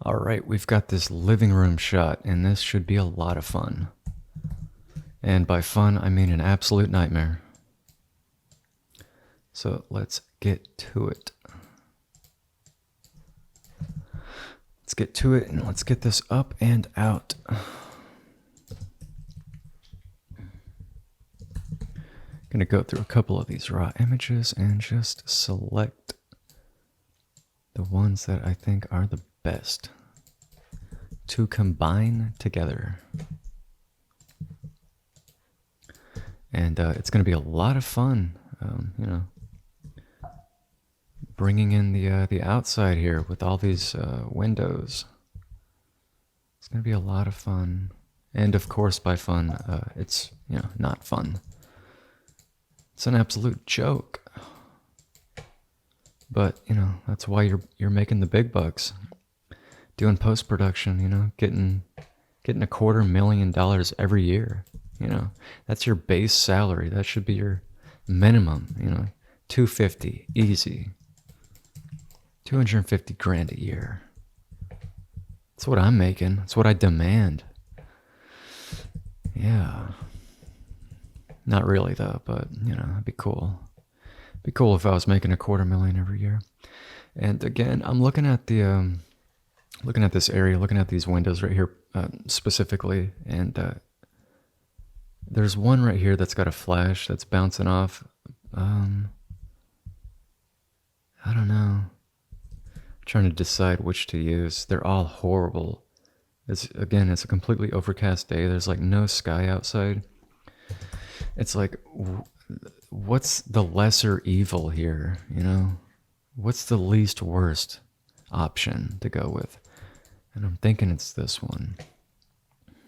All right, we've got this living room shot, and this should be a lot of fun. And by fun, I mean an absolute nightmare. So let's get to it. Let's get to it, and let's get this up and out. Gonna go through a couple of these raw images and just select the ones that I think are the best to combine together. And it's going to be a lot of fun, bringing in the outside here with all these windows. It's going to be a lot of fun. And of course, by fun, it's, not fun. It's an absolute joke. But, that's why you're making the big bucks. Doing post-production, getting $250,000 every year. That's your base salary. That should be your minimum, $250 easy. 250 grand a year. That's what I'm making. That's what I demand. Yeah. Not really though, but it'd be cool. It'd be cool if I was making $250,000 every year. And again, I'm looking at the looking at this area, looking at these windows right here specifically, and there's one right here that's got a flash that's bouncing off. I don't know. I'm trying to decide which to use. They're all horrible. It's a completely overcast day. There's like no sky outside. It's like, what's the lesser evil here? What's the least worst option to go with? And I'm thinking it's this one.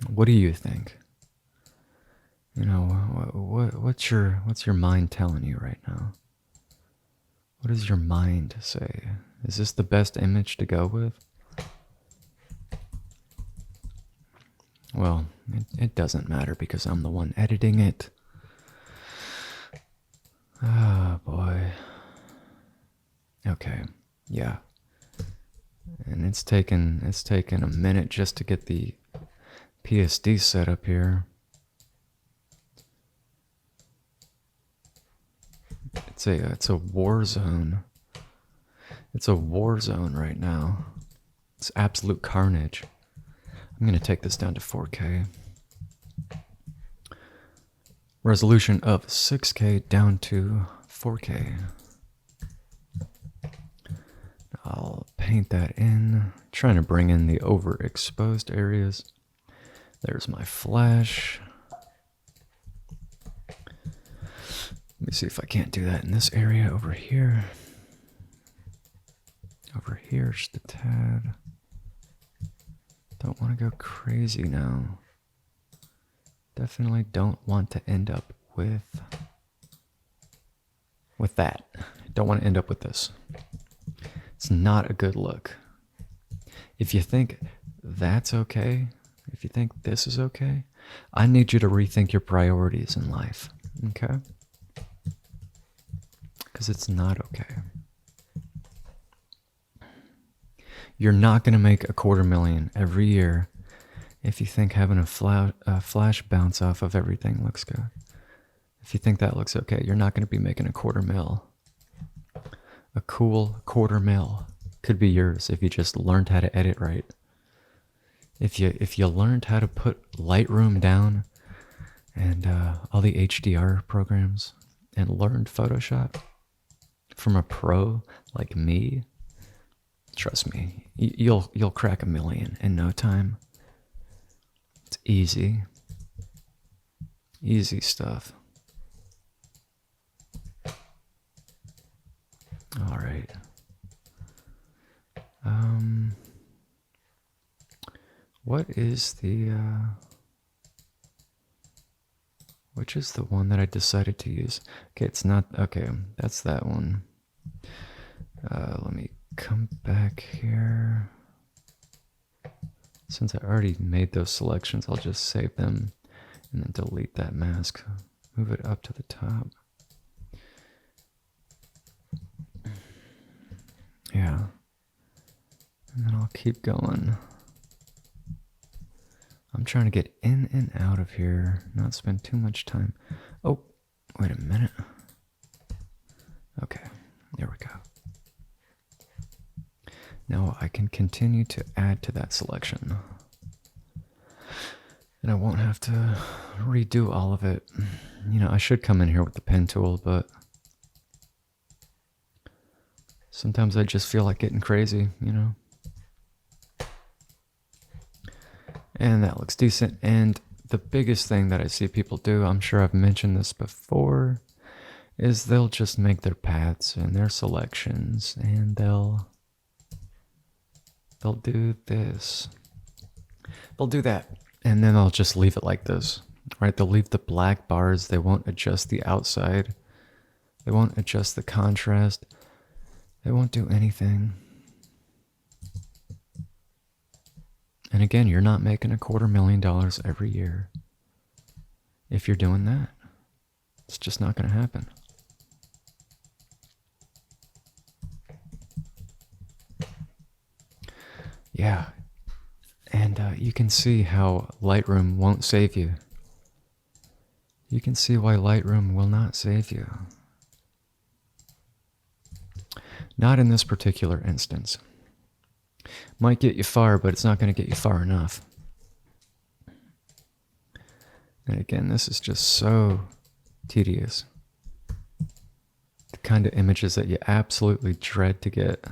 What do you think? What's your mind telling you right now? What does your mind say? Is this the best image to go with? Well, it doesn't matter because I'm the one editing it. Ah, boy. Okay, yeah. And it's taken a minute just to get the PSD set up here. It's a war zone. It's a war zone right now. It's absolute carnage. I'm gonna take this down to 4K. Resolution of 6K down to 4K. I'll paint that in, trying to bring in the overexposed areas. There's my flash. Let me see if I can't do that in this area over here. Over here, just a tad. Don't want to go crazy now. Definitely don't want to end up with that. Don't want to end up with this. It's not a good look. If you think that's okay, if you think this is okay, I need you to rethink your priorities in life, okay? Because it's not okay. You're not going to make $250,000 every year if you think having a flash bounce off of everything looks good. If you think that looks okay, you're not going to be making $250,000. A cool $250,000 could be yours if you just learned how to edit right. If you learned how to put Lightroom down and all the HDR programs and learned Photoshop from a pro like me, trust me, you'll crack $1 million in no time. It's easy. Easy stuff. All right. What is which is the one that I decided to use? Okay, it's not, okay, that's that one. Let me come back here. Since I already made those selections, I'll just save them and then delete that mask. Move it up to the top. Yeah. And then I'll keep keep going. I'm trying to get in and out of here, not spend too much time. Oh, wait a minute. Okay, there we go. Now I can continue to add to that selection. And I won't have to redo all of it. You know, I should come in here with the pen tool, but sometimes I just feel like getting crazy, you know? And that looks decent. And the biggest thing that I see people do, I'm sure I've mentioned this before, is they'll just make their paths and their selections, and they'll do this. They'll do that, and then they'll just leave it like this, right? They'll leave the black bars. They won't adjust the outside. They won't adjust the contrast. They won't do anything. And again, you're not making $250,000 every year if you're doing that. It's just not going to happen. Yeah. And you can see how Lightroom won't save you. You can see why Lightroom will not save you. Not in this particular instance. Might get you far, but it's not going to get you far enough. And again, this is just so tedious. The kind of images that you absolutely dread to get.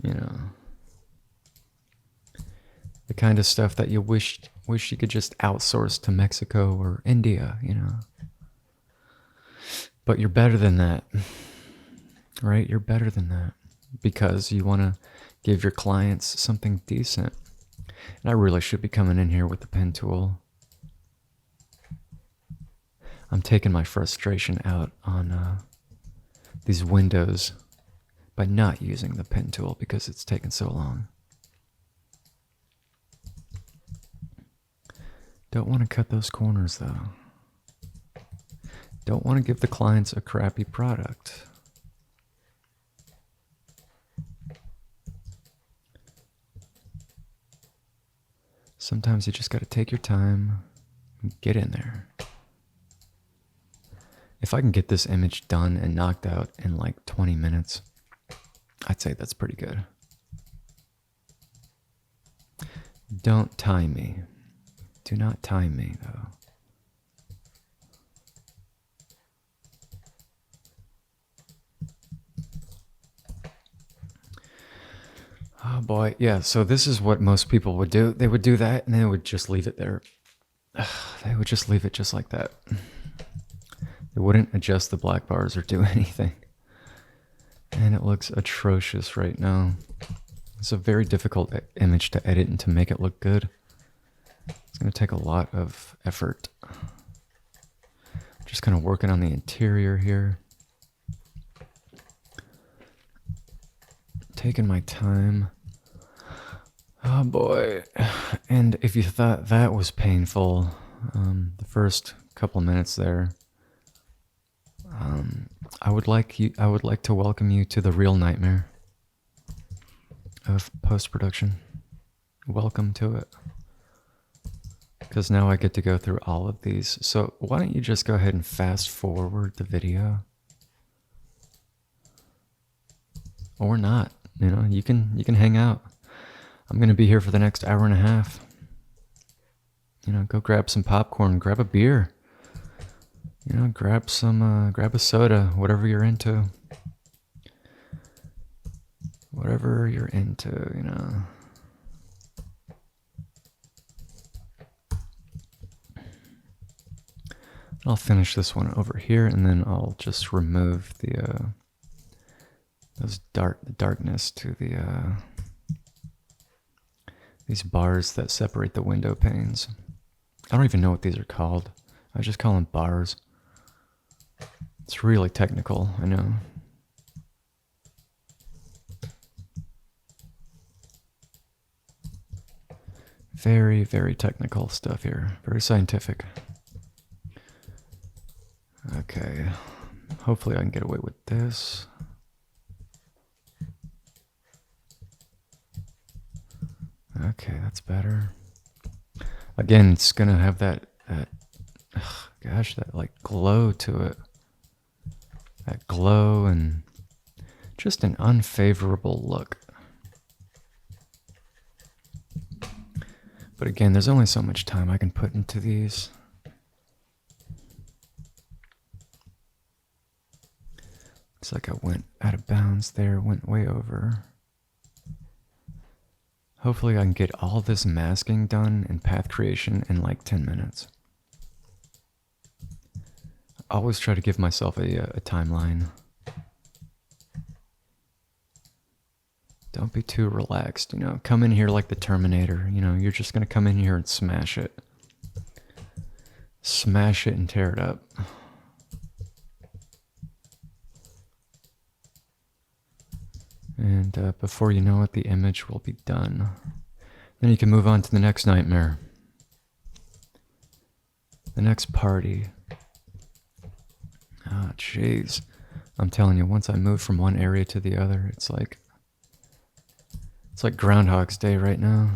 You know. The kind of stuff that you wish you could just outsource to Mexico or India, you know. But you're better than that. Right? You're better than that. Because you want to give your clients something decent. And I really should be coming in here with the pen tool. I'm taking my frustration out on these windows by not using the pen tool because it's taken so long. Don't want to cut those corners though. Don't want to give the clients a crappy product. Sometimes you just got to take your time and get in there. If I can get this image done and knocked out in like 20 minutes, I'd say that's pretty good. Don't time me. Do not time me, though. Oh boy, yeah, so this is what most people would do. They would do that and they would just leave it there. They would just leave it just like that. They wouldn't adjust the black bars or do anything. And it looks atrocious right now. It's a very difficult image to edit and to make it look good. It's going to take a lot of effort. Just kind of working on the interior here. Taking my time. Oh boy. And if you thought that was painful, the first couple minutes there, I would like to welcome you to the real nightmare of post-production. Welcome to it. Because now I get to go through all of these. So why don't you just go ahead and fast forward the video? Or not. You know, you can hang out. I'm going to be here for the next hour and a half. You know, go grab some popcorn, grab a beer. You know, grab a soda, whatever you're into. Whatever you're into, you know. I'll finish this one over here, and then I'll just remove the darkness to the these bars that separate the window panes. I don't even know what these are called. I just call them bars. It's really technical, I know. Very, very technical stuff here. Very scientific. Okay. Hopefully I can get away with this. Okay, that's better. Again, it's gonna have that gosh, that like glow to it. That glow and just an unfavorable look. But again, there's only so much time I can put into these. Looks like I went out of bounds there, went way over. Hopefully I can get all this masking done and path creation in like 10 minutes. I always try to give myself a timeline. Don't be too relaxed, you know. Come in here like the Terminator, you know. You're just going to come in here and smash it. Smash it and tear it up. And before you know it, the image will be done. Then you can move on to the next nightmare. The next party. Ah, jeez. I'm telling you, once I move from one area to the other, it's like Groundhog's Day right now.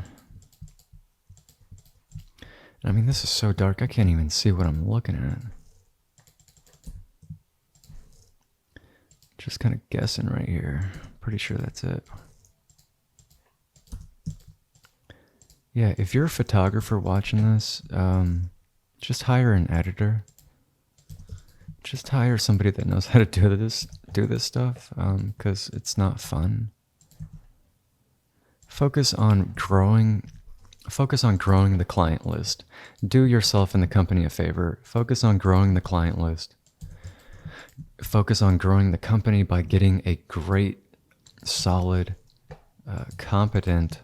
I mean, this is so dark, I can't even see what I'm looking at. Just kind of guessing right here. Pretty sure that's it. Yeah, if you're a photographer watching this, just hire an editor. Just hire somebody that knows how to do this stuff, because it's not fun. Focus on growing the client list. Do yourself and the company a favor. Focus on growing the client list. Focus on growing the company by getting a great, solid, competent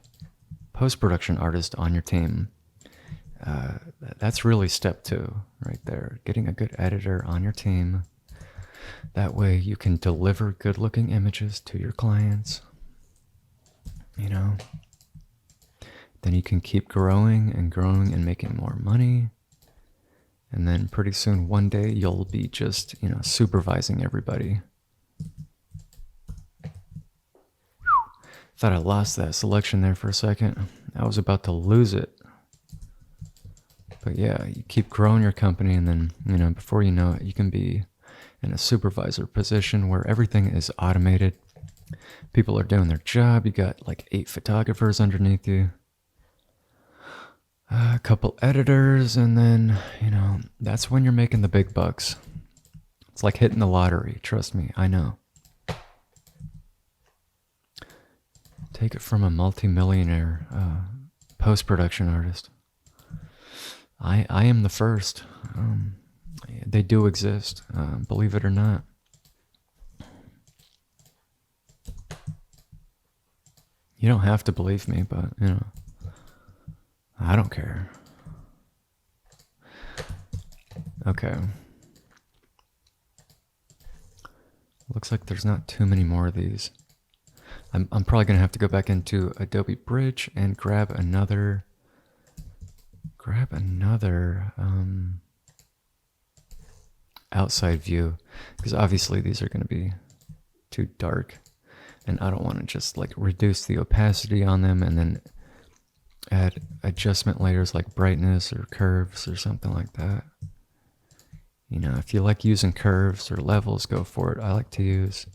post-production artist on your team. That's really step 2 right there. Getting a good editor on your team. That way you can deliver good-looking images to your clients. You know, then you can keep growing and making more money. And then pretty soon, one day, you'll be just, you know, supervising everybody. Thought I lost that selection there for a second. I was about to lose it. But yeah, you keep growing your company, and then, you know, before you know it, you can be in a supervisor position where everything is automated. People are doing their job. You got like 8 photographers underneath you. A couple editors, and then, you know, that's when you're making the big bucks. It's like hitting the lottery. Trust me, I know. Take it from a multi-millionaire post-production artist. I am the first. They do exist, believe it or not. You don't have to believe me, but, you know, I don't care. Okay. Looks like there's not too many more of these. I'm probably going to have to go back into Adobe Bridge and grab another outside view, because obviously these are going to be too dark, and I don't want to just like reduce the opacity on them and then add adjustment layers like brightness or curves or something like that. You know, if you like using curves or levels, go for it. I like to use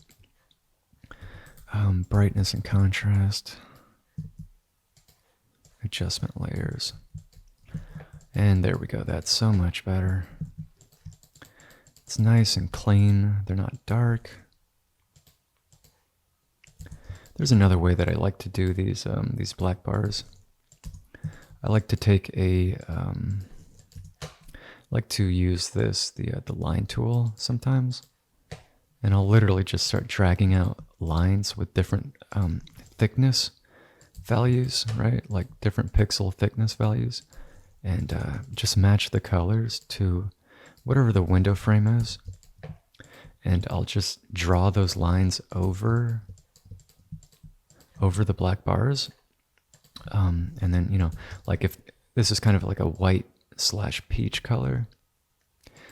brightness and contrast, adjustment layers. And there we go. That's so much better. It's nice and clean. They're not dark. There's another way that I like to do these black bars. I like to take like to use the line tool sometimes, and I'll literally just start dragging out lines with different thickness values, right? Like different pixel thickness values, and just match the colors to whatever the window frame is, and I'll just draw those lines over the black bars, and then, you know, like if this is kind of like a white / peach color,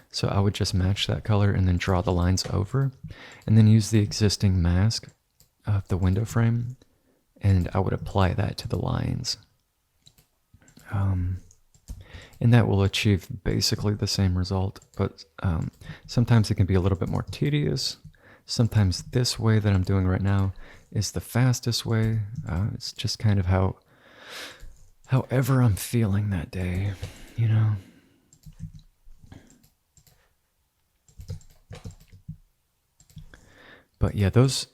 so I would just match that color and then draw the lines over, and then use the existing mask of the window frame, and I would apply that to the lines. And that will achieve basically the same result, but sometimes it can be a little bit more tedious. Sometimes this way that I'm doing right now is the fastest way. It's just kind of however I'm feeling that day, you know. But yeah, those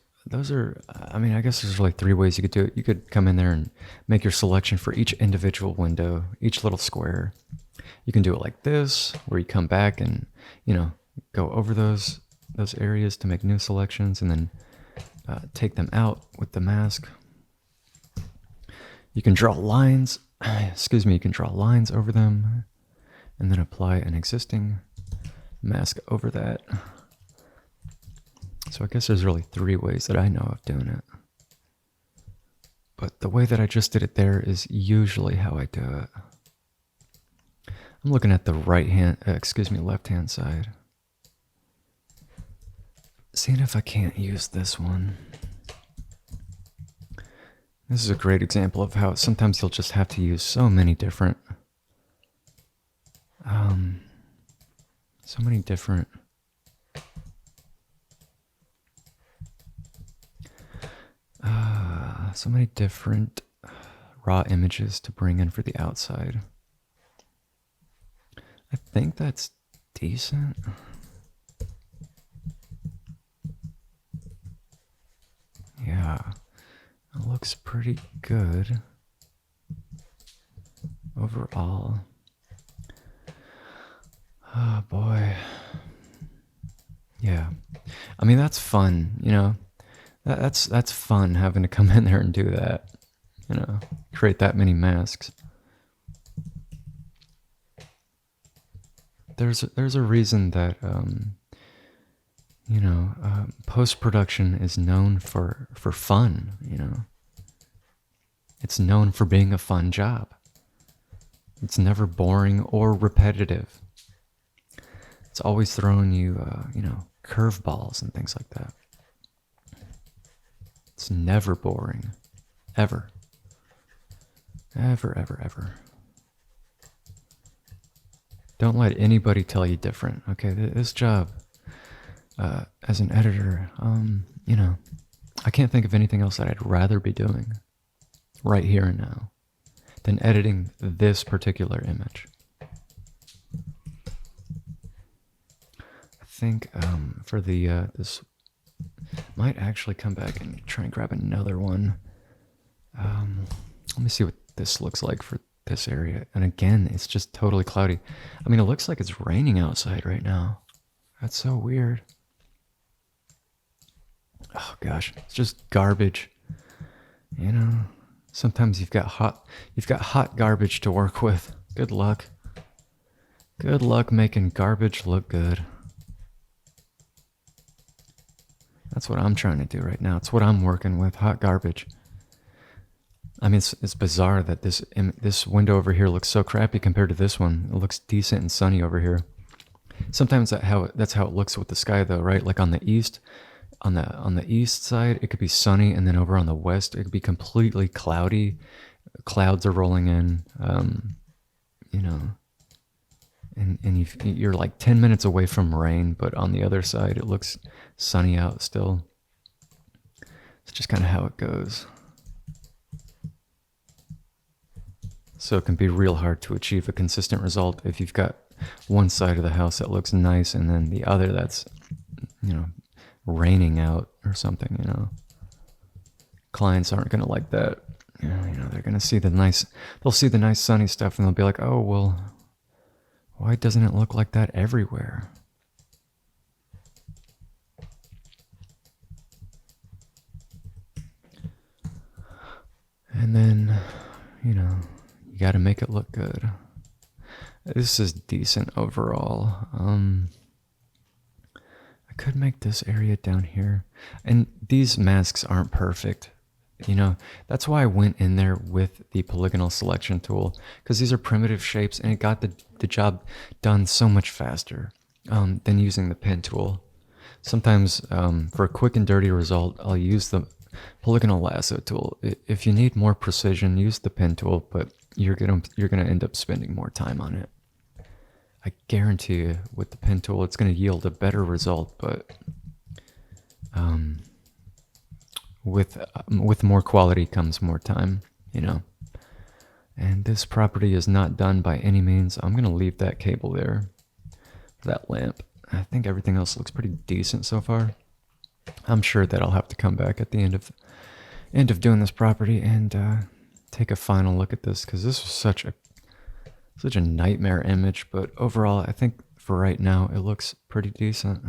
are, I mean, I guess there's like 3 ways you could do it. You could come in there and make your selection for each individual window, each little square. You can do it like this, where you come back and, you know, go over those areas to make new selections, and then take them out with the mask. You can draw lines, excuse me, you can draw lines over them, and then apply an existing mask over that. So I guess there's really 3 ways that I know of doing it. But the way that I just did it there is usually how I do it. I'm looking at the left hand side. Seeing if I can't use this one. This is a great example of how sometimes you'll just have to use so many different raw images to bring in for the outside. I think that's decent. Yeah, it looks pretty good overall. Oh boy. Yeah. I mean, that's fun, you know. That's fun having to come in there and do that. You know, create that many masks. There's a reason that you know, post-production is known for fun, you know. It's known for being a fun job. It's never boring or repetitive. It's always throwing you, you know, curveballs and things like that. It's never boring. Ever. Ever, ever, ever. Don't let anybody tell you different. Okay, this job, as an editor, you know, I can't think of anything else that I'd rather be doing right here and now than editing this particular image. I think for the this might actually come back and try and grab another one. Let me see what this looks like for this area. And again, it's just totally cloudy. I mean, it looks like it's raining outside right now. That's so weird. Oh gosh, it's just garbage. You know, sometimes you've got hot garbage to work with. Good luck. Good luck making garbage look good. That's what I'm trying to do right now. It's what I'm working with, hot garbage. I mean, it's bizarre that this window over here looks so crappy compared to this one. It looks decent and sunny over here. Sometimes that's how it looks with the sky, though, right? Like on the east side, it could be sunny, and then over on the west, it could be completely cloudy. Clouds are rolling in, you know, and you're like 10 minutes away from rain, but on the other side, it looks sunny out still. It's just kind of how it goes. So it can be real hard to achieve a consistent result if you've got one side of the house that looks nice and then the other that's, you know, raining out or something, you know. Clients aren't going to like that. You know, they're going to see they'll see the nice sunny stuff and they'll be like, oh, well, why doesn't it look like that everywhere? And then, you know, you got to make it look good. This is decent overall. I could make this area down here. And these masks aren't perfect. You know, that's why I went in there with the polygonal selection tool, because these are primitive shapes and it got the job done so much faster than using the pen tool. Sometimes for a quick and dirty result, I'll use the polygonal lasso tool. If you need more precision, use the pen tool, but you're gonna end up spending more time on it. I guarantee you, with the pen tool, it's gonna yield a better result, but um, with more quality comes more time, you know. And this property is not done by any means. I'm gonna leave that cable there for that lamp. I think everything else looks pretty decent so far. I'm sure that I'll have to come back at the end of doing this property and take a final look at this, because this was such a nightmare image. But overall, I think for right now it looks pretty decent.